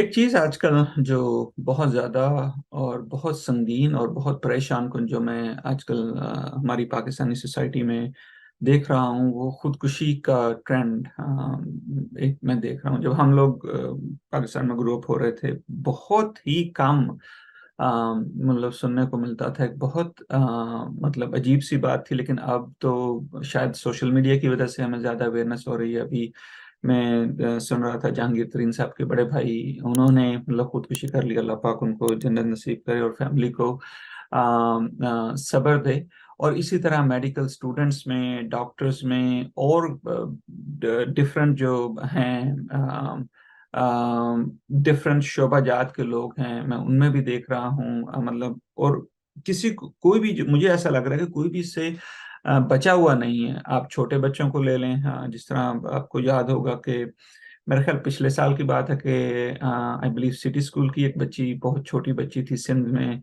एक चीज़ आजकल जो बहुत ज़्यादा और बहुत संगीन और बहुत परेशान-कुन जो मैं आजकल हमारी पाकिस्तानी सोसाइटी में देख रहा हूँ, वो खुदकुशी का ट्रेंड एक मैं देख रहा हूँ। जब हम लोग पाकिस्तान में ग्रो अप हो रहे थे, बहुत ही कम मतलब सुनने को मिलता था। एक बहुत मतलब अजीब-सी बात थी, लेकिन अब तो शायद सोशल मीडिया की वजह से हमें ज़्यादा अवेयरनेस हो रही है। अभी मैं सुन रहा था जहांगीर तरीन साहब के बड़े भाई, उन्होंने मतलब खुदकुशी कर ली। अल्लाह पाक उनको जन्नत नसीब करे और फैमिली को सब्र दे। और इसी तरह मेडिकल स्टूडेंट्स में, डॉक्टर्स में और डिफरेंट जो हैं डिफरेंट शोबाजात के लोग हैं, मैं उनमें भी देख रहा हूँ। मतलब और किसी को कोई भी मुझे ऐसा लग रहा है कि कोई भी इससे बचा हुआ नहीं है। आप छोटे बच्चों को ले लें, जिस तरह आपको याद होगा कि मेरे ख्याल पिछले साल की बात है कि आई बिलीव सिटी स्कूल की एक बच्ची, बहुत छोटी बच्ची थी सिंध में,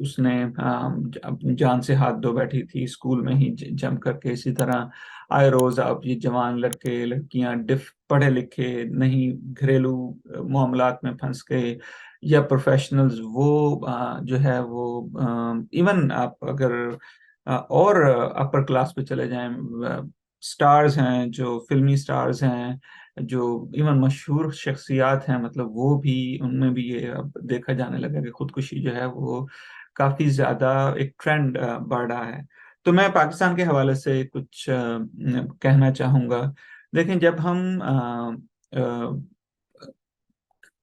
उसने अपनी जान से हाथ धो बैठी थी स्कूल में ही जम करके। इसी तरह आए रोज आप ये जवान लड़के लड़कियां डिफ पढ़े लिखे नहीं, घरेलू मामलात में फंस गए या प्रोफेशनल्स, वो जो है वो इवन आप अगर और अपर क्लास पे चले जाएं, स्टार्स हैं जो फिल्मी स्टार्स हैं, जो इवन मशहूर शख्सियात हैं, मतलब वो भी, उनमें भी ये अब देखा जाने लगा कि खुदकुशी जो है वो काफी ज्यादा एक ट्रेंड बढ़ रहा है। तो मैं पाकिस्तान के हवाले से कुछ कहना चाहूंगा। देखें, जब हम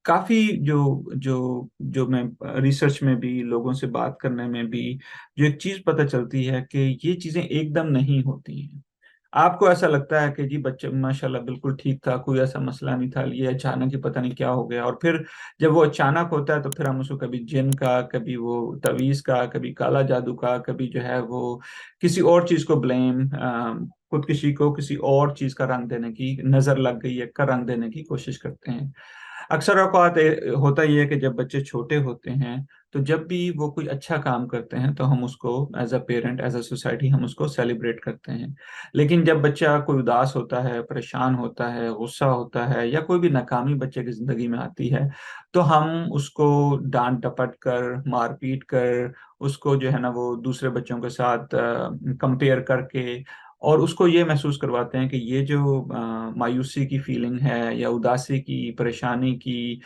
काफी जो जो जो मैं रिसर्च में भी, लोगों से बात करने में भी, जो एक चीज पता चलती है कि ये चीजें एकदम नहीं होती हैं। आपको ऐसा लगता है कि जी बच्चा माशाल्लाह बिल्कुल ठीक था, कोई ऐसा मसला नहीं था, ये अचानक ही पता नहीं क्या हो गया। और फिर जब वो अचानक होता है तो फिर हम उसको कभी जिन का, कभी वो तवीज का, कभी काला जादू का, कभी जो है वो किसी और चीज को ब्लेम, खुदकुशी को किसी और चीज का रंग देने की, नजर लग गई है का रंग देने की कोशिश करते हैं। अक्सर औक़ात होता ही है कि जब बच्चे छोटे होते हैं, तो जब भी वो कोई अच्छा काम करते हैं तो हम उसको as a parent, as a society हम उसको सेलिब्रेट करते हैं। लेकिन जब बच्चा कोई उदास होता है, परेशान होता है, गुस्सा होता है, या कोई भी नाकामी बच्चे की जिंदगी में आती है, तो हम उसको डांट डपट कर, मारपीट कर, उसको जो है ना वो दूसरे बच्चों के साथ कंपेयर करके, और उसको ये महसूस करवाते हैं कि ये जो मायूसी की फीलिंग है या उदासी की, परेशानी की,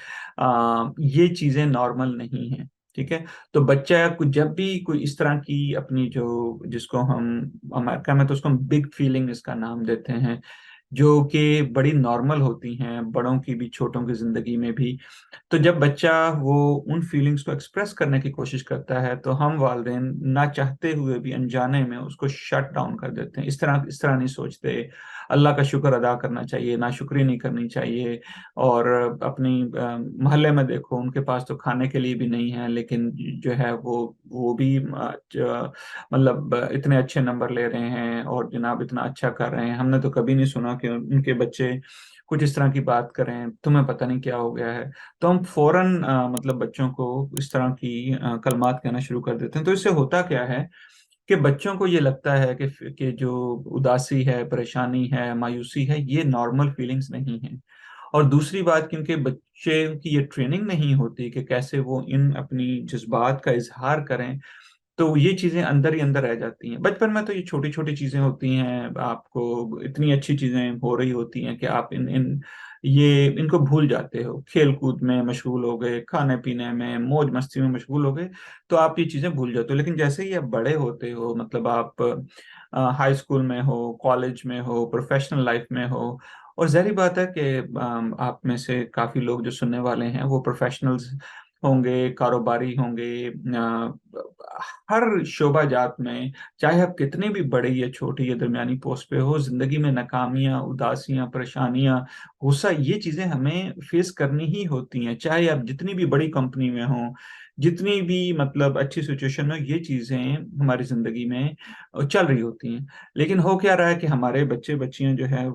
ये चीजें नॉर्मल नहीं हैं। ठीक है। तो बच्चा जब भी कोई इस तरह की अपनी जो, जिसको हम अमेरिका में तो उसको हम बिग फीलिंग इसका नाम देते हैं, जो कि बड़ी नॉर्मल होती हैं, बड़ों की भी छोटों की जिंदगी में भी। तो जब बच्चा वो उन फीलिंग्स को एक्सप्रेस करने की कोशिश करता है, तो हम वालिदैन ना चाहते हुए भी अनजाने में उसको शट डाउन कर देते हैं। इस तरह नहीं सोचते। अल्लाह का शुक्र अदा करना चाहिए, नाशुक्री नहीं करनी चाहिए। और अपनी मोहल्ले में देखो, उनके पास तो खाने के लिए भी नहीं है, लेकिन जो है वो भी मतलब इतने अच्छे नंबर ले रहे हैं और जनाब इतना अच्छा कर रहे हैं। हमने तो कभी नहीं सुना कि उनके बच्चे कुछ इस तरह की बात करें, तुम्हें पता नहीं क्या हो गया है। तो हम फौरन मतलब बच्चों को इस तरह की कलमात कहना शुरू कर देते हैं। तो इससे होता क्या है कि बच्चों को ये लगता है कि जो उदासी है, परेशानी है, मायूसी है, ये नॉर्मल फीलिंग्स नहीं है। और दूसरी बात, क्योंकि बच्चे की ये ट्रेनिंग नहीं होती कि कैसे वो इन अपनी जज्बात का इजहार करें, तो ये चीजें अंदर ही अंदर रह जाती हैं। बचपन में तो ये छोटी छोटी चीजें होती हैं, आपको इतनी अच्छी चीजें हो रही होती हैं कि आप इन इन ये इनको भूल जाते हो, खेल कूद में मशगूल हो गए, खाने पीने में, मौज मस्ती में मशगूल हो गए, तो आप ये चीजें भूल जाते हो। लेकिन जैसे ही आप बड़े होते हो, मतलब आप हाई स्कूल में हो, कॉलेज में हो, प्रोफेशनल लाइफ में हो, और जाहिर बात है कि आप में से काफी लोग जो सुनने वाले हैं वो प्रोफेशनल्स होंगे, कारोबारी होंगे, हर शोबा जात में, चाहे आप कितने भी बड़े या छोटे या दरमियानी पोस्ट पे हो, जिंदगी में नाकामियां, उदासियां, परेशानियां, गुस्सा, ये चीजें हमें फेस करनी ही होती हैं। चाहे आप जितनी भी बड़ी कंपनी में हो, जितनी भी मतलब अच्छी सिचुएशन में, ये चीजें हमारी जिंदगी में चल रही होती हैं। लेकिन हो क्या रहा है कि हमारे बच्चे बच्चियां जो है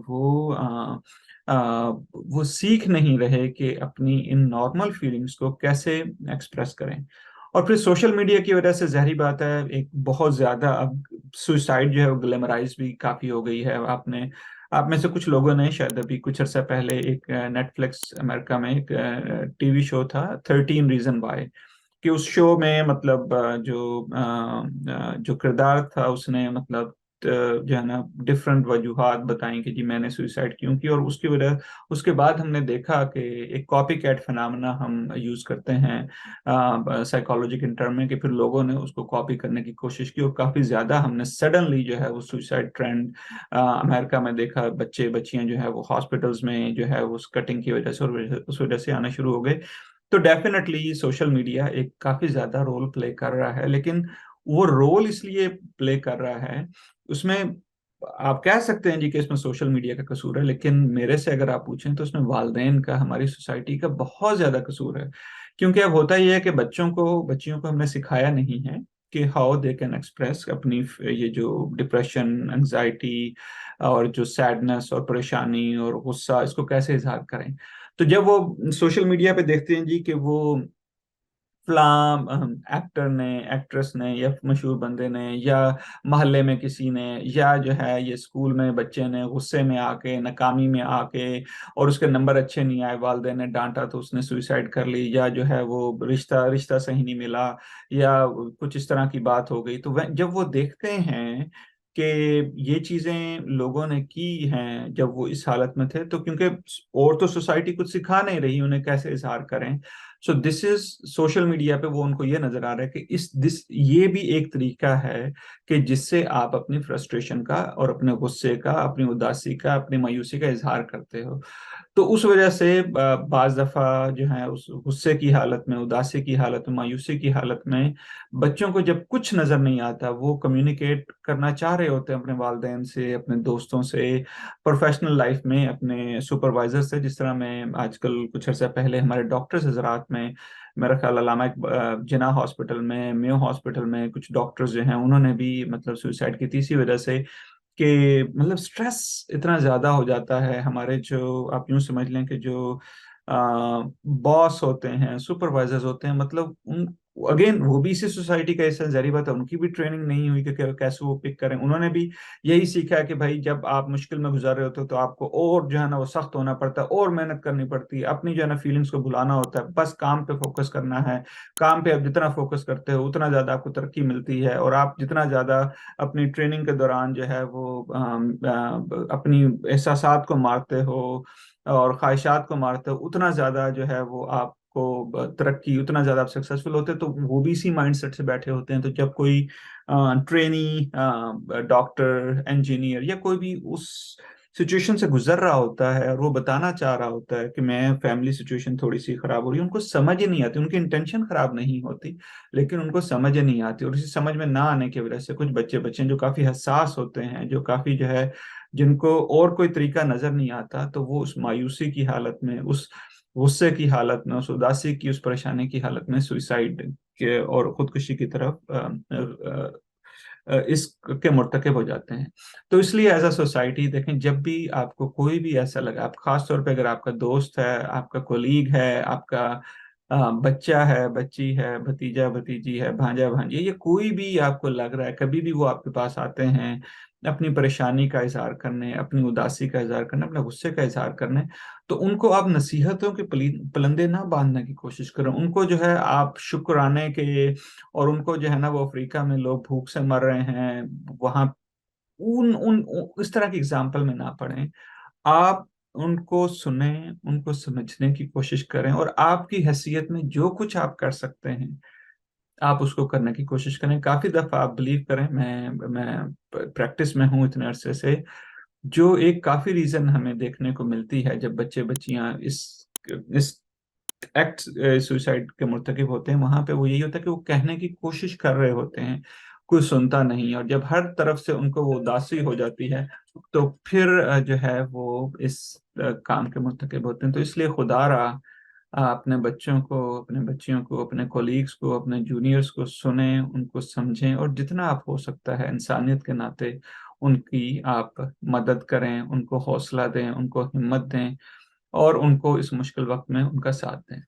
वो सीख नहीं रहे कि अपनी इन नॉर्मल फीलिंग्स को कैसे एक्सप्रेस करें। और फिर सोशल मीडिया की वजह से ज़ाहिर बात है एक बहुत ज्यादा अब सुसाइड जो है वो ग्लैमराइज भी काफी हो गई है। आपने आप में से कुछ लोगों ने शायद अभी कुछ अर्सा पहले एक नेटफ्लिक्स अमेरिका में एक टीवी शो था 13 रीजन वाई, कि उस शो में मतलब जो किरदार था उसने मतलब जो है ना डिफरेंट वजूहात बताई कि जी मैंने सुसाइड क्यों की। और उसकी वजह उसके बाद हमने देखा कि एक कॉपी कैट फिनोमेना हम यूज करते हैं साइकोलॉजी के टर्म में, कि फिर लोगों ने उसको कॉपी करने की कोशिश की और काफी ज्यादा हमने सडनली जो है वो सुसाइड ट्रेंड अमेरिका में देखा। बच्चे बच्चियां जो है वो हॉस्पिटल्स में जो है उस कटिंग की वजह से और उस वजह से आना शुरू हो गए। तो डेफिनेटली सोशल मीडिया एक काफी ज्यादा रोल प्ले कर रहा है, लेकिन वो रोल इसलिए प्ले कर रहा है उसमें, आप कह सकते हैं जी कि इसमें सोशल मीडिया का कसूर है, लेकिन मेरे से अगर आप पूछें तो उसमें वालदेन का, हमारी सोसाइटी का बहुत ज्यादा कसूर है। क्योंकि अब होता ही है कि बच्चियों को हमने सिखाया नहीं है कि हाउ दे कैन एक्सप्रेस अपनी ये जो डिप्रेशन, एंजाइटी और जो सैडनेस और परेशानी और गुस्सा, इसको कैसे इजहार करें। तो जब वो सोशल मीडिया पे देखते हैं जी कि वो फिल्म एक्टर ने, एक्ट्रेस ने, या मशहूर बंदे ने, या मोहल्ले में किसी ने, या जो है ये स्कूल में बच्चे ने गुस्से में आके, नाकामी में आके, और उसके नंबर अच्छे नहीं आए, वालिदैन ने डांटा तो उसने सुसाइड कर ली, या जो है वो रिश्ता रिश्ता सही नहीं मिला, या कुछ इस तरह की बात हो गई, तो जब वो देखते हैं कि ये चीजें लोगों ने की हैं जब वो इस हालत में थे, तो क्योंकि और तो सोसाइटी कुछ सिखा नहीं रही उन्हें कैसे इजहार करें, so this is social media पे वो उनको ये नजर आ रहा है कि इस दिस ये भी एक तरीका है कि जिससे आप अपनी फ्रस्ट्रेशन का और अपने गुस्से का, अपनी उदासी का, अपनी मायूसी का इजहार करते हो। तो उस वजह से बाज दफा जो है उस गुस्से की हालत में, उदासी की हालत में, मायूसी की हालत में बच्चों को जब कुछ नजर नहीं आता, वो कम्युनिकेट करना चाह रहे होते हैं अपने वालिदैन से, अपने दोस्तों से, प्रोफेशनल लाइफ में अपने सुपरवाइजर से। जिस तरह मैं आजकल कुछ अर्सा पहले हमारे डॉक्टर्स हजरात में, मेरा ख्याल अलामा जिना हॉस्पिटल में, मेयो हॉस्पिटल में कुछ डॉक्टर्स जो हैं उन्होंने भी मतलब सुसाइड की थी इसी वजह से कि मतलब स्ट्रेस इतना ज्यादा हो जाता है। हमारे जो आप यूं समझ लें कि जो बॉस होते हैं, सुपरवाइजर्स होते हैं, मतलब उन अगेन वो भी इसी सोसाइटी का हिस्सा, जारी बात है उनकी भी ट्रेनिंग नहीं हुई कि कैसे वो पिक करें। उन्होंने भी यही सीखा है कि भाई जब आप मुश्किल में गुजार रहे होते हो तो आपको और जो है ना वो सख्त होना पड़ता है और मेहनत करनी पड़ती है, अपनी जो है ना फीलिंग्स को भुलाना होता है, बस काम पे फोकस करना है। काम पे आप जितना फोकस करते हो उतना ज्यादा आपको तरक्की मिलती है, और आप जितना ज्यादा अपनी ट्रेनिंग के दौरान जो है वो अपनी एहसासात को मारते हो और ख्वाहिशात को मारते हो, उतना ज्यादा जो है वो आपको तरक्की, उतना ज्यादा आप सक्सेसफुल होते हैं। तो वो भी इसी माइंडसेट से बैठे होते हैं। तो जब कोई ट्रेनी, डॉक्टर, इंजीनियर या कोई भी उस सिचुएशन से गुजर रहा होता है और वो बताना चाह रहा होता है कि मैं फैमिली सिचुएशन थोड़ी सी खराब हो रही है, उनको समझ ही नहीं आती, उनकी इंटेंशन खराब नहीं होती, लेकिन उनको समझ ही नहीं आती। और इसी समझ में ना आने की वजह से कुछ बच्चे बच्चे जो काफी हसास होते हैं, जो काफी जो है जिनको और कोई तरीका नजर नहीं आता, तो वो उस मायूसी की हालत में, उस गुस्से की हालत में, उस उदासी की, उस परेशानी की हालत में सुसाइड के और खुदकुशी की तरफ इसके मुर्तकिब हो जाते हैं। तो इसलिए एज अ सोसाइटी देखें, जब भी आपको कोई भी ऐसा लगा, आप खास तौर पे अगर आपका दोस्त है, आपका कोलीग है, आपका बच्चा है, बच्ची है, भतीजा भतीजी है, भांजा भांजी, ये कोई भी आपको लग रहा है, कभी भी वो आपके पास आते हैं अपनी परेशानी का इजहार करने, अपनी उदासी का इजहार करने, अपने गुस्से का इजहार करने, तो उनको आप नसीहतों के पलंदे ना बांधने की कोशिश करें। उनको जो है आप शुक्राने के, और उनको जो है ना वो अफ्रीका में लोग भूख से मर रहे हैं वहां, इस तरह की एग्जाम्पल में ना पड़े। आप उनको सुने, उनको समझने की कोशिश करें, और आपकी हैसियत में जो कुछ आप कर सकते हैं आप उसको करने की कोशिश करें। काफी दफा आप बिलीव करें, मैं प्रैक्टिस में हूँ इतने अरसे से, जो एक काफी रीजन हमें देखने को मिलती है जब बच्चे बच्चियां इस एक्ट सुसाइड के मुर्तकिब होते हैं, वहां पे वो यही होता है कि वो कहने की कोशिश कर रहे होते हैं, कोई सुनता नहीं, और जब हर तरफ से उनको वो उदासी हो जाती है तो फिर जो है वो इस काम के मुर्तकिब होते हैं। तो इसलिए खुदारा अपने बच्चों को, अपने बच्चियों को, अपने कोलीग्स को, अपने जूनियर्स को सुने, उनको समझें, और जितना आप हो सकता है इंसानियत के नाते उनकी आप मदद करें, उनको हौसला दें, उनको हिम्मत दें, और उनको इस मुश्किल वक्त में उनका साथ दें।